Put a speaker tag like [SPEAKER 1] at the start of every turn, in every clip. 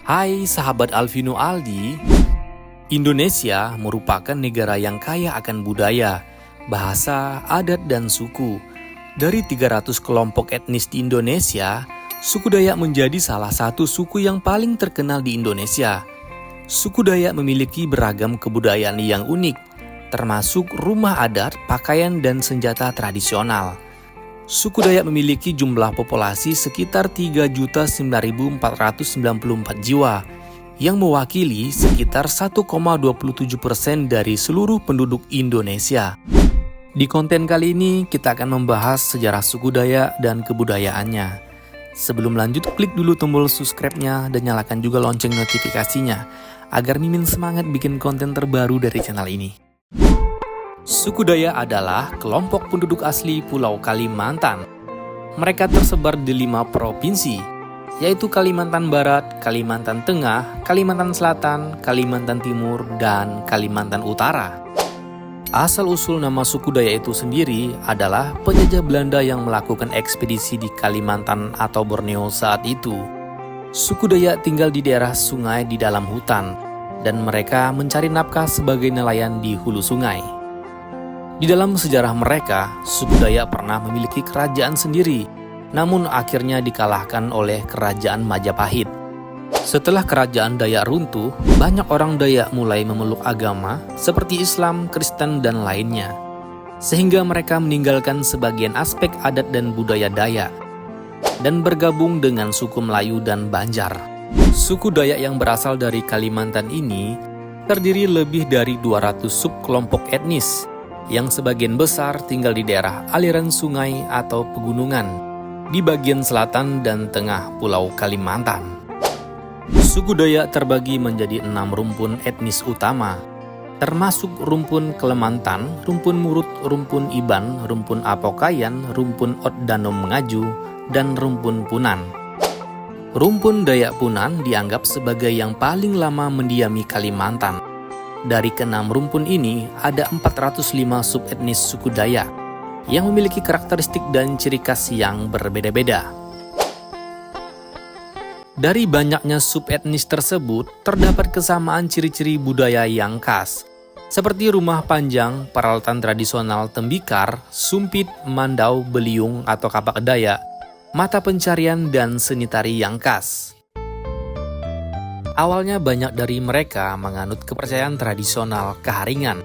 [SPEAKER 1] Hai sahabat Alvino Aldi, Indonesia merupakan negara yang kaya akan budaya, bahasa, adat, dan suku. Dari 300 kelompok etnis di Indonesia, suku Dayak menjadi salah satu suku yang paling terkenal di Indonesia. Suku Dayak memiliki beragam kebudayaan yang unik, termasuk rumah adat, pakaian, dan senjata tradisional. Suku Dayak memiliki jumlah populasi sekitar 3.009.494 jiwa, yang mewakili sekitar 1,27% dari seluruh penduduk Indonesia. Di konten kali ini, kita akan membahas sejarah suku Dayak dan kebudayaannya. Sebelum lanjut, klik dulu tombol subscribe-nya dan nyalakan juga lonceng notifikasinya, agar Mimin semangat bikin konten terbaru dari channel ini. Suku Dayak adalah kelompok penduduk asli Pulau Kalimantan. Mereka tersebar di 5 provinsi, yaitu Kalimantan Barat, Kalimantan Tengah, Kalimantan Selatan, Kalimantan Timur, dan Kalimantan Utara. Asal-usul nama suku Dayak itu sendiri adalah penjajah Belanda yang melakukan ekspedisi di Kalimantan atau Borneo saat itu. Suku Dayak tinggal di daerah sungai di dalam hutan, dan mereka mencari nafkah sebagai nelayan di hulu sungai. Di dalam sejarah mereka, suku Dayak pernah memiliki kerajaan sendiri, namun akhirnya dikalahkan oleh kerajaan Majapahit. Setelah kerajaan Dayak runtuh, banyak orang Dayak mulai memeluk agama seperti Islam, Kristen, dan lainnya, sehingga mereka meninggalkan sebagian aspek adat dan budaya Dayak dan bergabung dengan suku Melayu dan Banjar. Suku Dayak yang berasal dari Kalimantan ini terdiri lebih dari 200 subkelompok etnis, yang sebagian besar tinggal di daerah aliran sungai atau pegunungan di bagian selatan dan tengah Pulau Kalimantan. Suku Dayak terbagi menjadi 6 rumpun etnis utama, termasuk rumpun Kelemantan, rumpun Murut, rumpun Iban, rumpun Apokayan, rumpun Ot Danom Ngaju, dan rumpun Punan. Rumpun Dayak Punan dianggap sebagai yang paling lama mendiami Kalimantan. Dari ke-6 rumpun ini, ada 405 subetnis suku Dayak yang memiliki karakteristik dan ciri khas yang berbeda-beda. Dari banyaknya subetnis tersebut, terdapat kesamaan ciri-ciri budaya yang khas, seperti rumah panjang, peralatan tradisional tembikar, sumpit, mandau, beliung atau kapak Dayak, mata pencarian, dan seni tari yang khas. Awalnya banyak dari mereka menganut kepercayaan tradisional keharingan,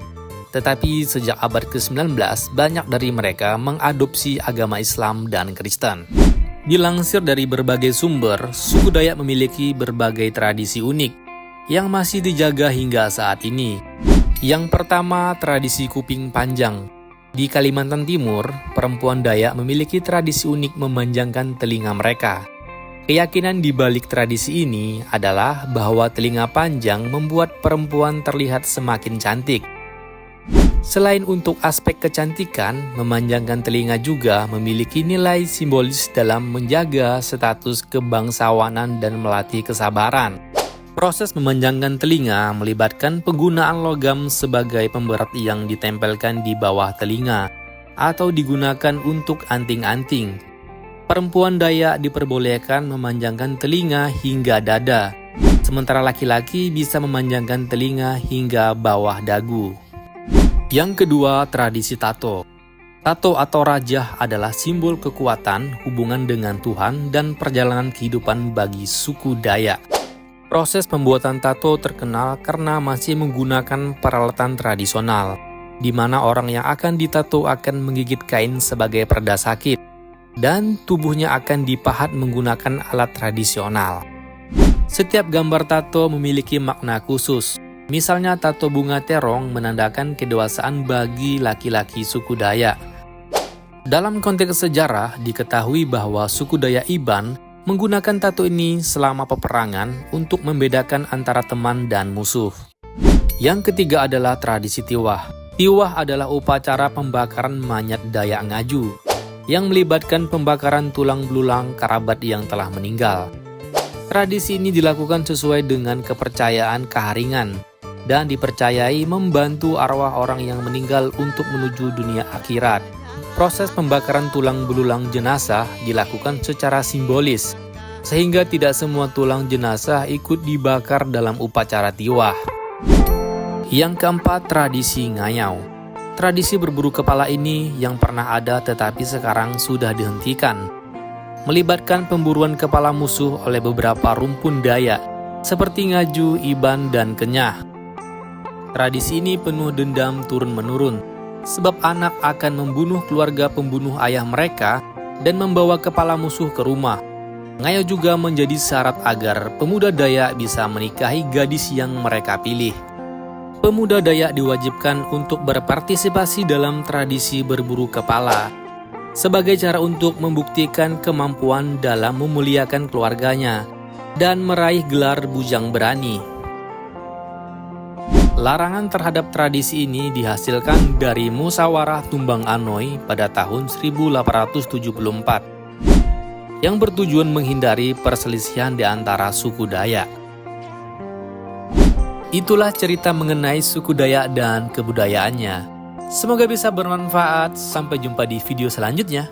[SPEAKER 1] tetapi sejak abad ke-19 banyak dari mereka mengadopsi agama Islam dan Kristen. Dilansir dari berbagai sumber, suku Dayak memiliki berbagai tradisi unik yang masih dijaga hingga saat ini. Yang pertama, tradisi kuping panjang. Di Kalimantan Timur, perempuan Dayak memiliki tradisi unik memanjangkan telinga mereka. Keyakinan di balik tradisi ini adalah bahwa telinga panjang membuat perempuan terlihat semakin cantik. Selain untuk aspek kecantikan, memanjangkan telinga juga memiliki nilai simbolis dalam menjaga status kebangsawanan dan melatih kesabaran. Proses memanjangkan telinga melibatkan penggunaan logam sebagai pemberat yang ditempelkan di bawah telinga atau digunakan untuk anting-anting. Perempuan Dayak diperbolehkan memanjangkan telinga hingga dada, sementara laki-laki bisa memanjangkan telinga hingga bawah dagu. Yang kedua, tradisi tato. Tato atau rajah adalah simbol kekuatan, hubungan dengan Tuhan, dan perjalanan kehidupan bagi suku Dayak. Proses pembuatan tato terkenal karena masih menggunakan peralatan tradisional, di mana orang yang akan ditato akan menggigit kain sebagai pereda sakit, dan tubuhnya akan dipahat menggunakan alat tradisional. Setiap gambar tato memiliki makna khusus. Misalnya tato bunga terong menandakan kedewasaan bagi laki-laki suku Dayak. Dalam konteks sejarah, diketahui bahwa suku Dayak Iban menggunakan tato ini selama peperangan untuk membedakan antara teman dan musuh. Yang ketiga adalah tradisi tiwah. Tiwah adalah upacara pembakaran mayat Dayak Ngaju yang melibatkan pembakaran tulang belulang kerabat yang telah meninggal. Tradisi ini dilakukan sesuai dengan kepercayaan keharingan dan dipercayai membantu arwah orang yang meninggal untuk menuju dunia akhirat. Proses pembakaran tulang belulang jenazah dilakukan secara simbolis sehingga tidak semua tulang jenazah ikut dibakar dalam upacara tiwah. Yang keempat, tradisi ngayau. Tradisi berburu kepala ini yang pernah ada tetapi sekarang sudah dihentikan, melibatkan pemburuan kepala musuh oleh beberapa rumpun Dayak seperti Ngaju, Iban, dan Kenyah. Tradisi ini penuh dendam turun-menurun, sebab anak akan membunuh keluarga pembunuh ayah mereka dan membawa kepala musuh ke rumah. Ngayau juga menjadi syarat agar pemuda Dayak bisa menikahi gadis yang mereka pilih. Pemuda Dayak diwajibkan untuk berpartisipasi dalam tradisi berburu kepala sebagai cara untuk membuktikan kemampuan dalam memuliakan keluarganya dan meraih gelar bujang berani. Larangan terhadap tradisi ini dihasilkan dari Musyawarah Tumbang Anoy pada tahun 1874 yang bertujuan menghindari perselisihan di antara suku Dayak. Itulah cerita mengenai suku Dayak dan kebudayaannya. Semoga bisa bermanfaat. Sampai jumpa di video selanjutnya.